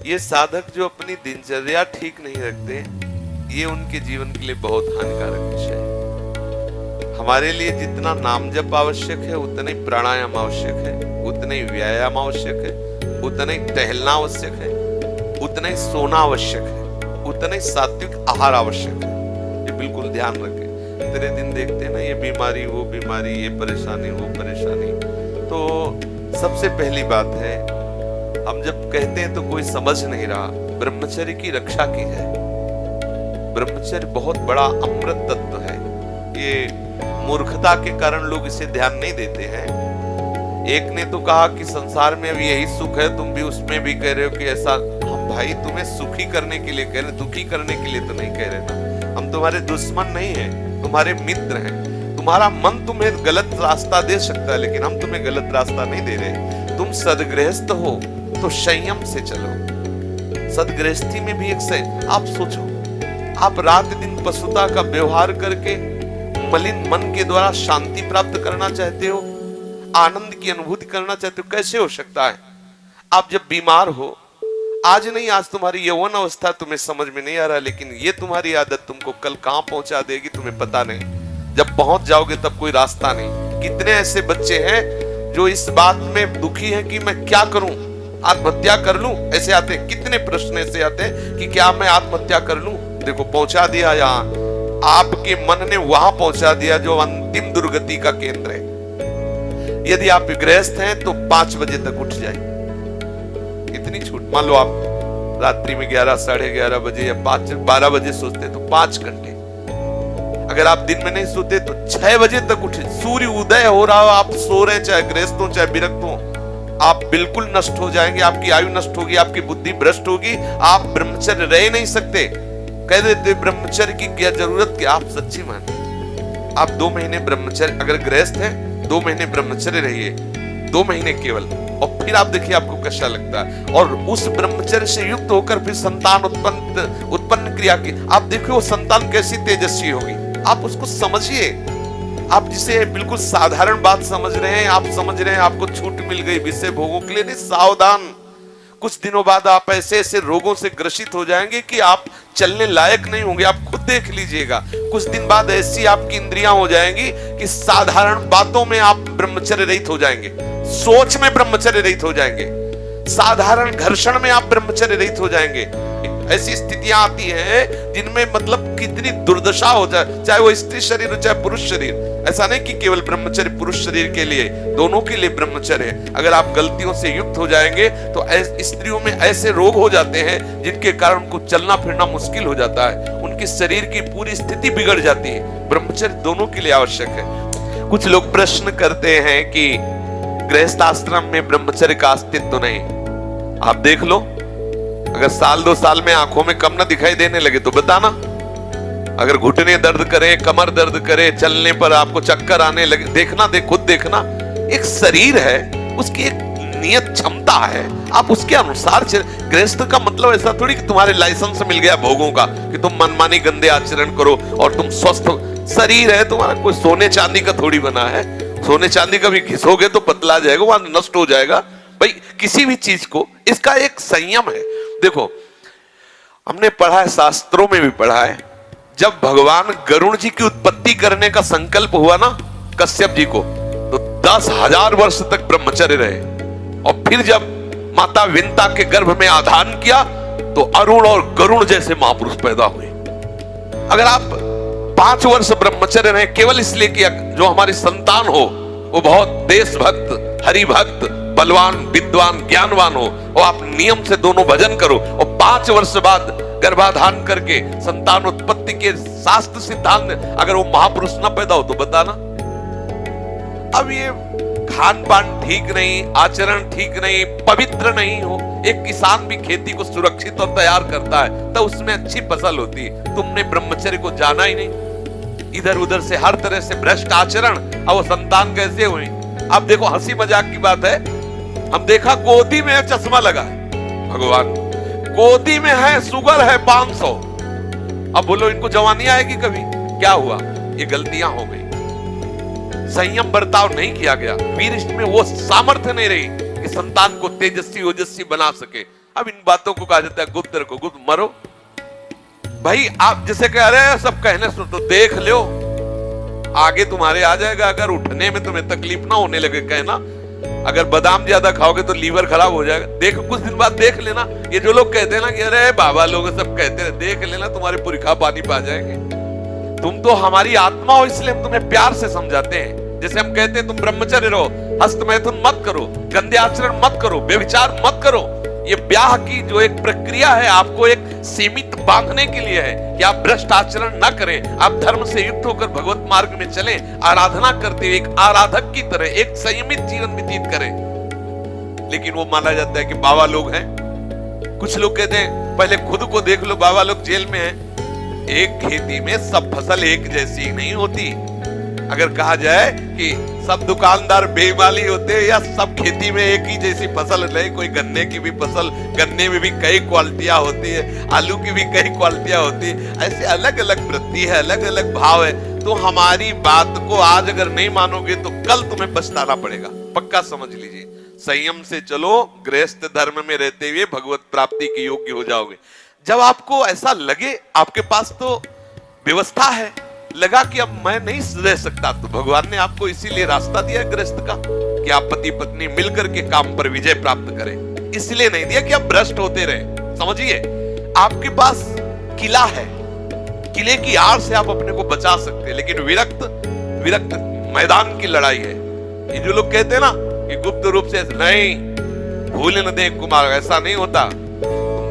ये साधक जो अपनी दिनचर्या ठीक नहीं रखते, ये उनके जीवन के लिए बहुत हानिकारक विषय है। हमारे लिए जितना नाम जप आवश्यक है, उतना ही प्राणायाम आवश्यक है, उतना ही व्यायाम आवश्यक है, उतना ही टहलना आवश्यक है, उतना ही सोना आवश्यक है, उतना ही सात्विक आहार आवश्यक है। ये बिल्कुल ध्यान रखें। तेरे दिन देखते हैं ना, ये बीमारी वो बीमारी, ये परेशानी वो परेशानी। तो सबसे पहली बात है, हम जब कहते हैं तो कोई समझ नहीं रहा, ब्रह्मचर्य की रक्षा की जाए। ब्रह्मचर्य बहुत बड़ा अमृत तत्व है। ये मूर्खता के कारण लोग इसे ध्यान नहीं देते हैं। एक ने तो कहा कि संसार में अब यही सुख है, तुम भी उसमें भी कह रहे हो कि ऐसा। हम भाई तुम्हें सुखी करने के लिए कह रहे, दुखी करने के लिए तो नहीं कह रहे ना। हम तुम्हारे दुश्मन नहीं हैं, तुम्हारे मित्र हैं। तुम्हारा मन तुम्हें गलत रास्ता दे सकता है, लेकिन हम तुम्हें गलत रास्ता नहीं दे रहे। तुम सदगृहस्थ हो तो संयम से चलो। सदगृहस्थी में भी एक आप सोचो, आप रात दिन पशुता का व्यवहार करके मलिन मन के द्वारा शांति प्राप्त करना चाहते हो, आनंद की अनुभूति करना चाहते हो, कैसे हो सकता है? आप जब बीमार हो, आज नहीं, आज तुम्हारी यौवन अवस्था तुम्हें समझ में नहीं आ रहा, लेकिन ये तुम्हारी आदत तुमको कल कहां पहुंचा देगी तुम्हें पता नहीं। जब पहुंच जाओगे तब कोई रास्ता नहीं। कितने ऐसे बच्चे हैं जो इस बात में दुखी हैं कि मैं क्या करूं, आत्महत्या कर लूं, ऐसे आते हैं। कितने प्रश्न ऐसे आते हैं कि क्या मैं आत्महत्या कर लूं? देखो, पहुंचा दिया यहाँ, आपके मन ने वहां पहुंचा दिया जो अंतिम दुर्गति का केंद्र है। यदि आप गृहस्थ हैं तो 5 बजे तक उठ जाए। इतनी छूट, मान लो आप रात्रि में 11, साढ़े 11 बजे या 12 बजे सोते तो 5 घंटे। अगर आप दिन में नहीं सोते तो 6 बजे तक उठे। सूर्य उदय हो रहा हो, आप सो रहे हैं, चाहे गृहस्थ हो चाहे विरक्त हो, आप बिल्कुल नष्ट हो जाएंगे। आपकी आयु नष्ट होगी, आपकी बुद्धि भ्रष्ट होगी, आप ब्रह्मचर्य रह नहीं सकते। कह देते ब्रह्मचर्य की क्या जरूरत, क्या आप सच्ची माने? आप 2 महीने ब्रह्मचर्य, अगर गृहस्थ है 2 महीने ब्रह्मचर्य रहिए, 2 महीने केवल, और फिर आप देखिए आपको कैसा लगता है। और उस ब्रह्मचर्य से युक्त होकर फिर संतान उत्पन्न क्रिया की, आप देखिए वो संतान कैसी तेजस्वी होगी। आप उसको समझिए। आप जिसे बिल्कुल साधारण बात समझ रहे हैं, आप समझ रहे हैं आपको छूट मिल गई विषय भोगों के लिए, नहीं, सावधान। कुछ दिनों बाद आप ऐसे ऐसे रोगों से ग्रसित हो जाएंगे कि आप चलने लायक नहीं होंगे। आप खुद देख लीजिएगा। कुछ दिन बाद ऐसी आपकी इंद्रियां हो जाएंगी कि साधारण बातों में आप ब्रह्मचर्य रहित हो जाएंगे, सोच में ब्रह्मचर्य रहित हो जाएंगे, साधारण घर्षण में आप ब्रह्मचर्य रहित हो जाएंगे। ऐसी स्थितियां आती हैं जिनमें मतलब कितनी दुर्दशा हो जाए, चाहे वो स्त्री शरीर हो चाहे पुरुष शरीर। ऐसा नहीं कि केवल ब्रह्मचर्य पुरुष शरीर के लिए, दोनों के लिए ब्रह्मचर्य है। अगर आप गलतियों से युक्त हो जाएंगे तो स्त्रियों में ऐसे रोग हो जाते हैं जिनके कारण उनको चलना फिरना मुश्किल हो जाता है, उनके शरीर की पूरी स्थिति बिगड़ जाती है। ब्रह्मचर्य दोनों के लिए आवश्यक है। कुछ लोग प्रश्न करते हैं कि गृहस्थ आश्रम में ब्रह्मचर्य का अस्तित्व नहीं। आप देख लो, अगर साल 2 साल में आंखों में कम ना दिखाई देने लगे तो बताना। अगर घुटने दर्द करे, कमर दर्द करे, चलने पर आपको चक्कर आने लगे, देखना, खुद देखना। एक शरीर है, उसकी एक नियत क्षमता है, आप उसके अनुसार गृहस्थ का मतलब ऐसा थोड़ी कि तुम्हारे लाइसेंस मिल गया भोगों का कि तुम मनमानी गंदे आचरण करो और तुम स्वस्थ हो। शरीर है तुम्हारा, कोई सोने चांदी का थोड़ी बना है। सोने चांदी का भी घिसोगे तो पतला जाएगा, वहां नष्ट हो जाएगा। भाई किसी भी चीज को, इसका एक संयम है। देखो, हमने पढ़ा है, शास्त्रों में भी पढ़ा है, जब भगवान गरुड़ जी की उत्पत्ति करने का संकल्प हुआ ना कश्यप जी को, तो 10,000 वर्ष तक ब्रह्मचर्य रहे। और फिर जब माता विंता के गर्भ में आधान किया तो अरुण और गरुड़ जैसे महापुरुष पैदा हुए। अगर आप 5 वर्ष ब्रह्मचर्य रहे केवल इसलिए कि जो हमारी संतान हो वो बहुत देशभक्त, हरिभक्त, बलवान, विद्वान, ज्ञानवान हो, और आप नियम से दोनों भजन करो, और 5 वर्ष बाद गर्भाधान करके संतान उत्पत्ति के शास्त्र सिद्धांत, अगर वो महापुरुष न पैदा हो तो बताना। अब ये खान पान ठीक नहीं, आचरण ठीक नहीं, पवित्र नहीं हो, एक किसान भी खेती को सुरक्षित और तैयार करता है तो उसमें अच्छी फसल होती है। तुमने ब्रह्मचर्य को जाना ही नहीं, इधर उधर से हर तरह से भ्रष्ट आचरण, अब वो संतान कैसे हुई? अब देखो, हंसी मजाक की बात है, हम देखा गोदी में चश्मा लगा है, भगवान गोदी में है, शुगर है 500। अब बोलो इनको जवानी आएगी कभी? क्या हुआ? ये गलतियां हो गई, संयम बर्ताव नहीं किया गया, वीर में वो सामर्थ्य नहीं रही कि संतान को तेजस्वी ओजस्वी बना सके। अब इन बातों को कहा जाता है गुप्त रखो, गुप्त मरो। भाई आप जैसे कह रहे हैं सब कहने सुन तो देख लो, आगे तुम्हारे आ जाएगा। अगर उठने में तुम्हें तकलीफ ना होने लगे कहना, अगर बादाम ज्यादा खाओगे तो लीवर खराब हो जाएगा, देखो कुछ दिन बाद देख लेना। ये जो लोग कहते हैं ना कि अरे बाबा लोग सब कहते हैं, देख लेना तुम्हारे पुरखा पानी पा जाएंगे। तुम तो हमारी आत्मा हो, इसलिए हम तुम्हें प्यार से समझाते हैं। जैसे हम कहते हैं तुम ब्रह्मचर्य रहो, हस्त मैथुन मत करो, गंदे आचरण मत करो, व्यभिचार मत करो। ये ब्याह की जो एक प्रक्रिया है आपको एक सीमित बांधने के लिए है कि आप भ्रष्ट आचरण न करें, आप धर्म से युक्त होकर भगवत मार्ग में चलें, आराधना करते हुए एक आराधक की तरह एक संयमित जीवन व्यतीत करें। लेकिन वो माना जाता है कि बाबा लोग हैं। कुछ लोग कहते हैं पहले खुद को देख लो, बाबा लोग जेल में हैं। एक खेती में सब फसल एक जैसी नहीं होती। अगर कहा जाए कि सब दुकानदार बेईमानी होते हैं या सब खेती में एक ही जैसी फसल नहीं, कोई गन्ने की भी फसल, गन्ने में भी कई क्वालिटियां होती है, आलू की भी कई क्वालिटियां होती है, ऐसे अलग अलग वृत्ति है, अलग अलग भाव है। तो हमारी बात को आज अगर नहीं मानोगे तो कल तुम्हें पछताना पड़ेगा, पक्का समझ लीजिए। संयम से चलो, गृहस्थ धर्म में रहते हुए भगवत प्राप्ति के योग्य हो जाओगे। जब आपको ऐसा लगे आपके पास तो व्यवस्था है, लगा कि अब मैं नहीं रह सकता, तो भगवान ने आपको इसीलिए रास्ता दिया गृहस्थ का कि आप पति पत्नी मिलकर के काम पर विजय प्राप्त करें। इसलिए नहीं दिया कि आप भ्रष्ट होते रहे। समझिए, आपके पास किला है, किले की आड़ से आप अपने को बचा सकते हैं, लेकिन विरक्त मैदान की लड़ाई है। ये जो लोग कहते हैं ना कि गुप्त रूप से नहीं, भूले न दे कुमार, ऐसा नहीं होता।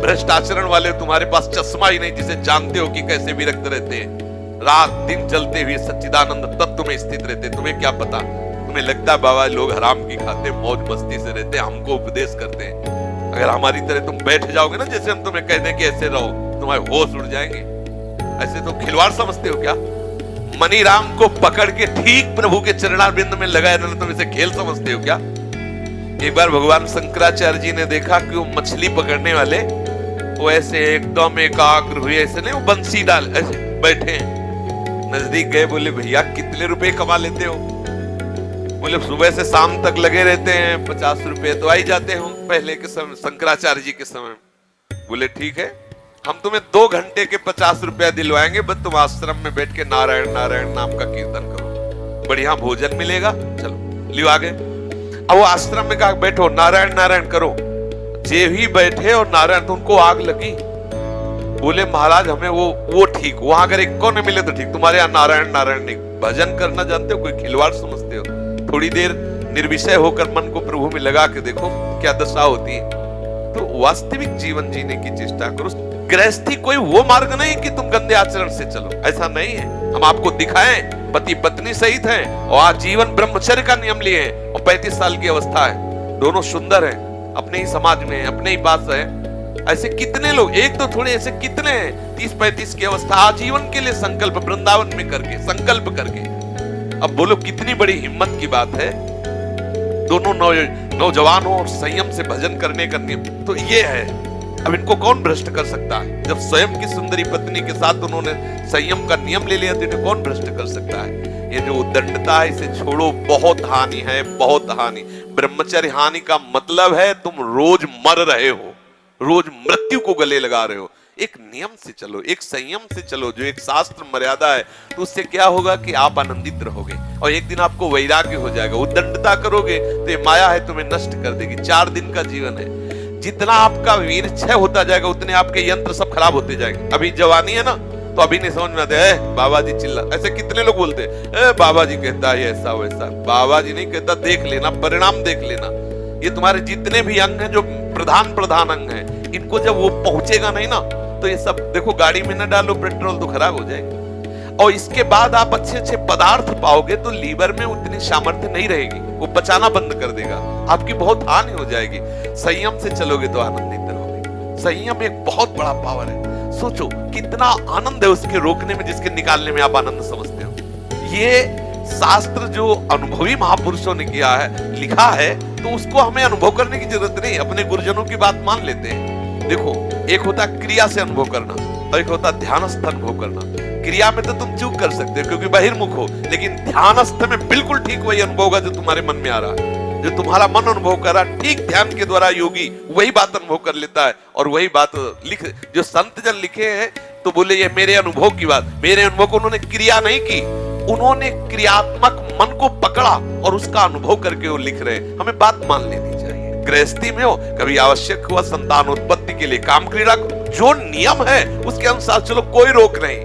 भ्रष्ट आचरण वाले तुम्हारे पास चश्मा ही नहीं जिसे जानते हो कि कैसे विरक्त रहते हैं, रात दिन चलते हुए सच्चिदानंद तत्व में स्थित रहते। तुम्हें क्या पता, तुम्हें लगता है बाबा लोग हराम की खाते मौज मस्ती से रहते, हमको उपदेश करते हैं। अगर हमारी तरह तुम बैठ जाओगे ना, जैसे हम तुम्हें कहते हैं कि ऐसे रहो, तुम्हारे होश उड़ जाएंगे। ऐसे तो खिलवाड़ समझते हो क्या? मनी राम को पकड़ के ठीक प्रभु के चरणारविंद में लगाए रहना, तुम इसे खेल समझते हो क्या? एक बार भगवान शंकराचार्य जी ने देखा कि वो मछली पकड़ने वाले वो ऐसे एकदम एकाग्र हुए, ऐसे नहीं, वो बंसी डाल ऐसे बैठे हैं। नजदीक गए, बोले भैया कितने रुपए कमा लेते हो? बोले सुबह से शाम तक लगे रहते हैं, 50 रुपए तो आ ही जाते हो पहले के समय, शंकराचार्य जी के समय। बोले ठीक है, हम तुम्हें 2 घंटे के 50 रुपया दिलवाएंगे, बस तुम आश्रम में बैठ के नारायण नारायण नाम का कीर्तन करो, बढ़िया भोजन मिलेगा। चलो लियो आगे। अब वो आश्रम में कहा बैठो नारायण नारायण करो। जे ही बैठे और नारायण, तो उनको आग लगी। बोले महाराज हमें वो ठीक, वहां अगर एक को न मिले तो ठीक, तुम्हारे यहाँ नारायण नारायण नहीं। भजन करना जानते हो, कोई खिलवाड़ समझते हो? थोड़ी देर निर्विषय होकर मन को प्रभु में लगा के देखो क्या दशा होती है। तो वास्तविक जीवन जीने की चेष्टा करो। गृहस्थी कोई वो मार्ग नहीं कि तुम गंदे आचरण से चलो, ऐसा नहीं है। हम आपको दिखाएं, पति पत्नी सहित हैं और आजीवन ब्रह्मचर्य का नियम लिए हैं और 35 साल की अवस्था है, दोनों सुंदर हैं, अपने ही समाज में है, अपने ही पास है। ऐसे कितने लोग, एक तो थोड़े, ऐसे कितने हैं 30-35 की अवस्था आजीवन के लिए संकल्प वृंदावन में करके संकल्प करके। अब बोलो कितनी बड़ी हिम्मत की बात है। दोनों नौजवानों और संयम से भजन करने का नियम तो ये है। अब इनको कौन भ्रष्ट कर सकता है? जब स्वयं की सुंदरी पत्नी के साथ उन्होंने संयम का नियम ले लिया तो इन्हें कौन भ्रष्ट कर सकता है? ये जो उद्दंडता है इसे छोड़ो, बहुत हानि है, बहुत हानि। ब्रह्मचर्य हानि का मतलब है तुम रोज मर रहे हो, रोज मृत्यु को गले लगा रहे हो। एक नियम से चलो, एक संयम से चलो, जो एक शास्त्र मर्यादा है, तो उससे क्या होगा कि आप आनंदित रहोगे और एक दिन आपको वैराग्य हो जाएगा। उद्दंडता करोगे तो ये माया है तुम्हें नष्ट कर देगी। 4 दिन का जीवन है, जितना आपका वीर क्षय होता जाएगा उतने आपके यंत्र सब खराब होते जाएंगे। अभी जवानी है ना, तो अभी नहीं समझ में आता बाबा जी चिल्ला, ऐसे कितने लोग बोलते बाबा जी कहता है ऐसा वैसा। बाबा जी नहीं कहता, देख लेना, परिणाम देख लेना। ये तुम्हारे जितने भी अंग हैं, जो प्रधान अंग हैं, इनको जब वो पहुंचेगा नहीं ना, तो ये सब देखो, गाड़ी में न डालो पेट्रोल तो खराब हो जाएगा। और इसके बाद आप अच्छे अच्छे पदार्थ पाओगे तो लीवर में उतनी सामर्थ्य नहीं रहेगी, वो पचाना बंद कर देगा, आपकी बहुत हानि हो जाएगी। संयम से चलोगे तो आनंदित रहोगे। संयम एक बहुत बड़ा पावर है। सोचो कितना आनंद है उसके रोकने में, जिसके निकालने में आप आनंद समझते हो। ये शास्त्र जो अनुभवी महापुरुषों ने किया है, लिखा है, तो उसको हमें अनुभव करने की जरूरत नहीं, अपने गुरुजनों की बात मान लेते हैं। देखो, एक होता क्रिया से अनुभव करना और एक होता ध्यानस्थ अनुभव करना। क्रिया में तो तुम चूक कर सकते हो क्योंकि बहिर्मुख हो, लेकिन ध्यानस्थ में बिल्कुल ठीक वही अनुभव होगा जो तुम्हारे मन में आ रहा है। जो तुम्हारा मन अनुभव कर रहा, ठीक ध्यान के द्वारा योगी वही बात अनुभव कर लेता है और वही बात लिख, जो संत जन लिखे हैं तो बोले ये मेरे अनुभव की बात, मेरे अनुभव को उन्होंने क्रिया नहीं की, उन्होंने क्रियात्मक मन को पकड़ा और उसका अनुभव करके वो लिख रहे हैं। हमें बात मान लेनी चाहिए। गृहस्थी में हो, कभी आवश्यक हुआ संतान उत्पत्ति के लिए काम क्रीड़ा, जो नियम है उसके अनुसार चलो, कोई रोक नहीं।